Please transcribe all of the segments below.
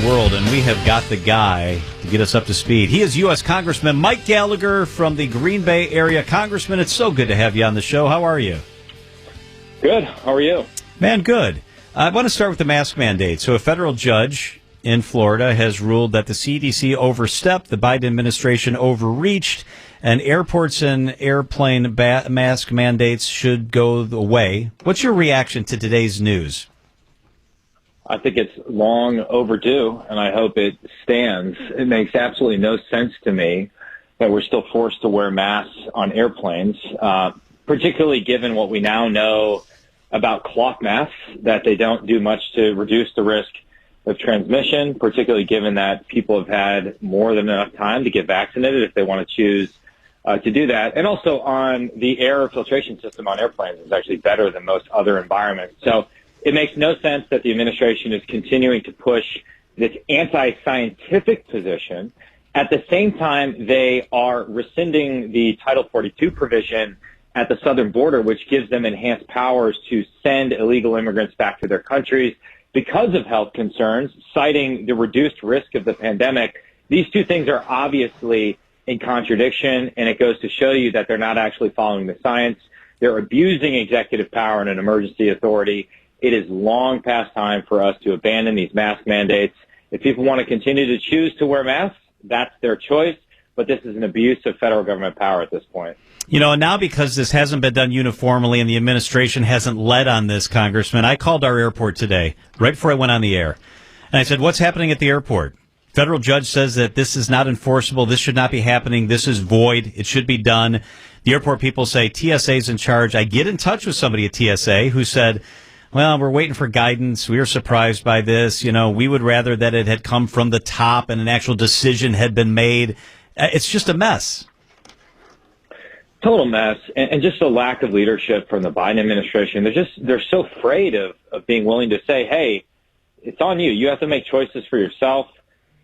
world, and we have got the guy to get us up to speed. He is U.S. Congressman Mike Gallagher from the Green Bay area. Congressman, it's so good to have you on the show. How are you? Good. How are you? Man, good. I want to start with the mask mandate. So a federal judge in Florida has ruled that the CDC overstepped, the Biden administration overreached, and airports and airplane mask mandates should go away. What's your reaction to today's news? I think it's long overdue, and I hope it stands. It makes absolutely no sense to me that we're still forced to wear masks on airplanes, particularly given what we now know about cloth masks, that they don't do much to reduce the risk of transmission, particularly given that people have had more than enough time to get vaccinated if they want to choose to do that. And also on the air filtration system on airplanes is actually better than most other environments. So it makes no sense that the administration is continuing to push this anti-scientific position. At the same time, they are rescinding the Title 42 provision at the southern border, which gives them enhanced powers to send illegal immigrants back to their countries because of health concerns, citing the reduced risk of the pandemic. These two things are obviously in contradiction, and it goes to show you that they're not actually following the science. They're abusing executive power and an emergency authority. It is long past time for us to abandon these mask mandates. If people want to continue to choose to wear masks, that's their choice, but this is an abuse of federal government power at this point. You know, and now because this hasn't been done uniformly and the administration hasn't led on this, Congressman, I called our airport today, right before I went on the air, and I said, what's happening at the airport? Federal judge says that this is not enforceable. This should not be happening. This is void. It should be done. The airport people say TSA's in charge. I get in touch with somebody at TSA who said, well, we're waiting for guidance. We were surprised by this. You know, we would rather that it had come from the top and an actual decision had been made. It's just a mess. Total mess, and just a lack of leadership from the Biden administration. They're so afraid of being willing to say, hey, it's on you. You have to make choices for yourself,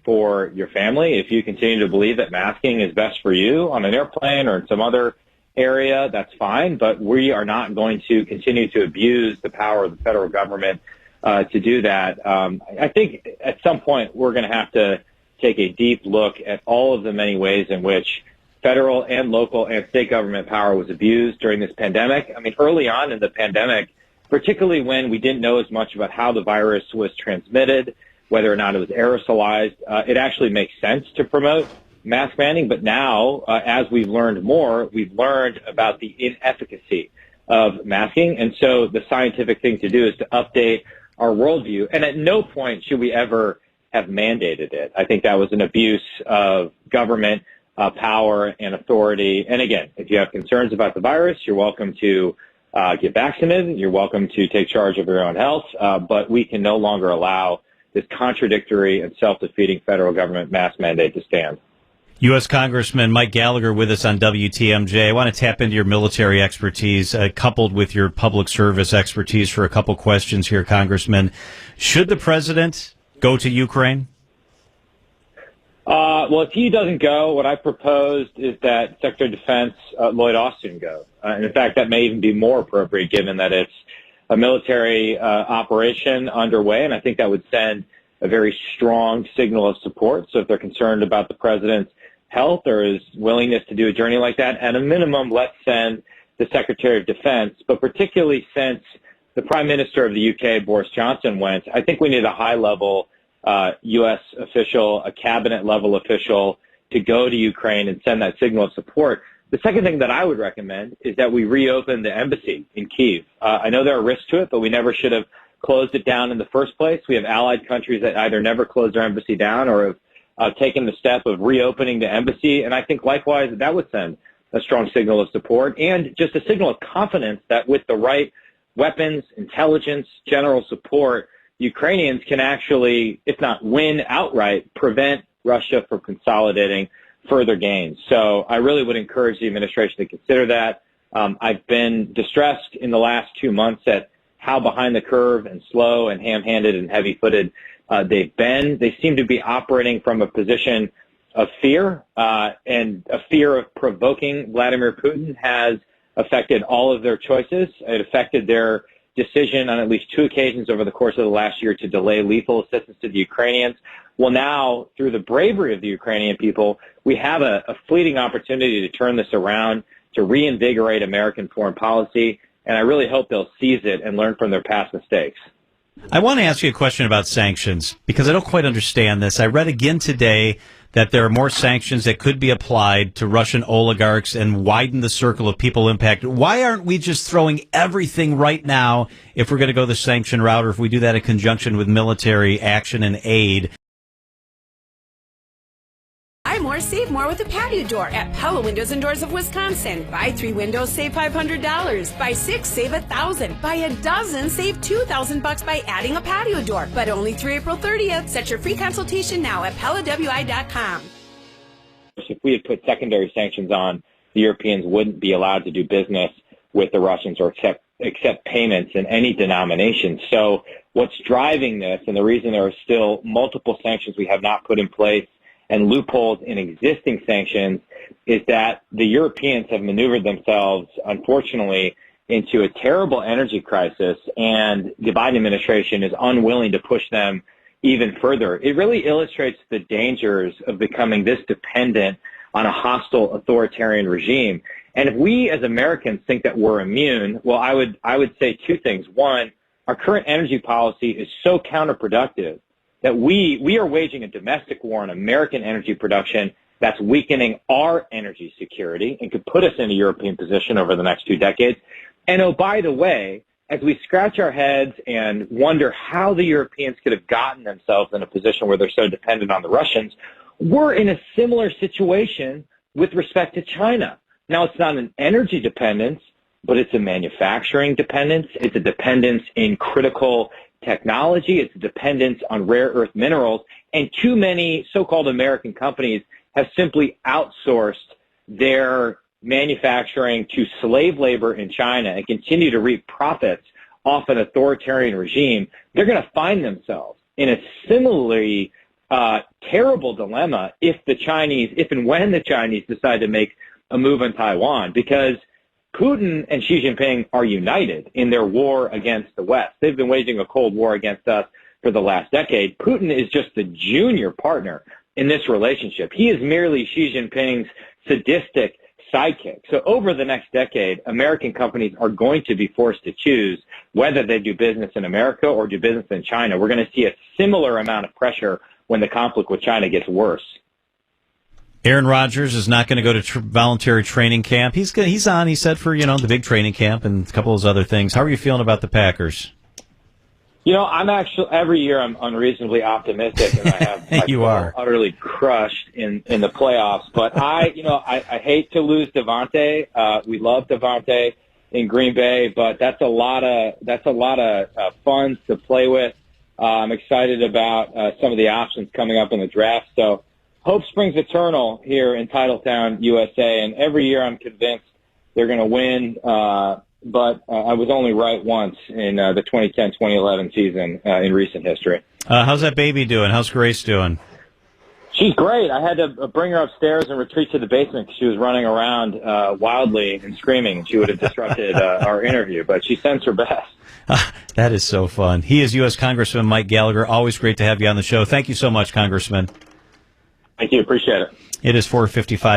for your family. If you continue to believe that masking is best for you on an airplane or in some other area, that's fine, but we are not going to continue to abuse the power of the federal government to do that. I think at some point we're going to have to take a deep look at all of the many ways in which federal and local and state government power was abused during this pandemic. I mean, early on in the pandemic, particularly when we didn't know as much about how the virus was transmitted, whether or not it was aerosolized, it actually makes sense to promote mask banning. But now, as we've learned more, we've learned about the inefficacy of masking. And so the scientific thing to do is to update our worldview. And at no point should we ever have mandated it. I think that was an abuse of government power and authority. And again, if you have concerns about the virus, you're welcome to get vaccinated. You're welcome to take charge of your own health. But we can no longer allow this contradictory and self-defeating federal government mask mandate to stand. U.S. Congressman Mike Gallagher with us on WTMJ. I want to tap into your military expertise, coupled with your public service expertise for a couple questions here, Congressman. Should the president go to Ukraine? Well, if he doesn't go, what I proposed is that Secretary of Defense Lloyd Austin go. And in fact, that may even be more appropriate given that it's a military operation underway, and I think that would send a very strong signal of support. So if they're concerned about the president's health or his willingness to do a journey like that, at a minimum, let's send the Secretary of Defense. But particularly since the Prime Minister of the UK, Boris Johnson, went, I think we need a high-level U.S. official, a cabinet-level official to go to Ukraine and send that signal of support. The second thing that I would recommend is that we reopen the embassy in Kyiv. I know there are risks to it, but we never should have closed it down in the first place. We have allied countries that either never closed their embassy down or have taken the step of reopening the embassy. And I think likewise that would send a strong signal of support and just a signal of confidence that with the right weapons, intelligence, general support, Ukrainians can actually, if not win outright, prevent Russia from consolidating further gains. So I really would encourage the administration to consider that. I've been distressed in the last 2 months at how behind the curve and slow and ham-handed and heavy-footed they've been. They seem to be operating from a position of fear, and a fear of provoking Vladimir Putin has affected all of their choices. It affected their decision on at least 2 occasions over the course of the last year to delay lethal assistance to the Ukrainians. Well, now, through the bravery of the Ukrainian people, we have a fleeting opportunity to turn this around, to reinvigorate American foreign policy, and I really hope they'll seize it and learn from their past mistakes. I want to ask you a question about sanctions, because I don't quite understand this. I read again today that there are more sanctions that could be applied to Russian oligarchs and widen the circle of people impacted. Why aren't we just throwing everything right now if we're going to go the sanction route, or if we do that in conjunction with military action and aid? Buy more, save more with a patio door at Pella Windows and Doors of Wisconsin. Buy 3 windows, save $500. Buy 6, save $1,000. Buy a dozen, save $2,000 by adding a patio door. But only through April 30th. Set your free consultation now at PellaWI.com. If we had put secondary sanctions on, the Europeans wouldn't be allowed to do business with the Russians or accept payments in any denomination. So what's driving this, and the reason there are still multiple sanctions we have not put in place and loopholes in existing sanctions, is that the Europeans have maneuvered themselves, unfortunately, into a terrible energy crisis, and the Biden administration is unwilling to push them even further. It really illustrates the dangers of becoming this dependent on a hostile authoritarian regime. And if we as Americans think that we're immune, well, I would say 2 things. One, our current energy policy is so counterproductive that we are waging a domestic war on American energy production that's weakening our energy security and could put us in a European position over the next 2 decades. And oh, by the way, as we scratch our heads and wonder how the Europeans could have gotten themselves in a position where they're so dependent on the Russians, we're in a similar situation with respect to China. Now, it's not an energy dependence, but it's a manufacturing dependence. It's a dependence in critical technology. It's a dependence on rare earth minerals. And too many so-called American companies have simply outsourced their manufacturing to slave labor in China and continue to reap profits off an authoritarian regime. They're going to find themselves in a similarly terrible dilemma if and when the Chinese decide to make a move on Taiwan, because Putin and Xi Jinping are united in their war against the West. They've been waging a Cold War against us for the last decade. Putin is just the junior partner in this relationship. He is merely Xi Jinping's sadistic sidekick. So over the next decade, American companies are going to be forced to choose whether they do business in America or do business in China. We're going to see a similar amount of pressure when the conflict with China gets worse. Aaron Rodgers is not going to go to voluntary training camp. He's on, he said, for, the big training camp and a couple of those other things. How are you feeling about the Packers? I'm actually, every year I'm unreasonably optimistic, and I have you are utterly crushed in the playoffs. But I hate to lose Devontae. We love Devontae in Green Bay, but that's a lot of funds to play with. I'm excited about some of the options coming up in the draft. So hope springs eternal here in Titletown, USA, and every year I'm convinced they're going to win. But I was only right once in the 2010-2011 season in recent history. How's that baby doing? How's Grace doing? She's great. I had to bring her upstairs and retreat to the basement because she was running around wildly and screaming, and she would have disrupted our interview. But she sends her best. That is so fun. He is U.S. Congressman Mike Gallagher. Always great to have you on the show. Thank you so much, Congressman. Thank you. Appreciate it. It is 4:55.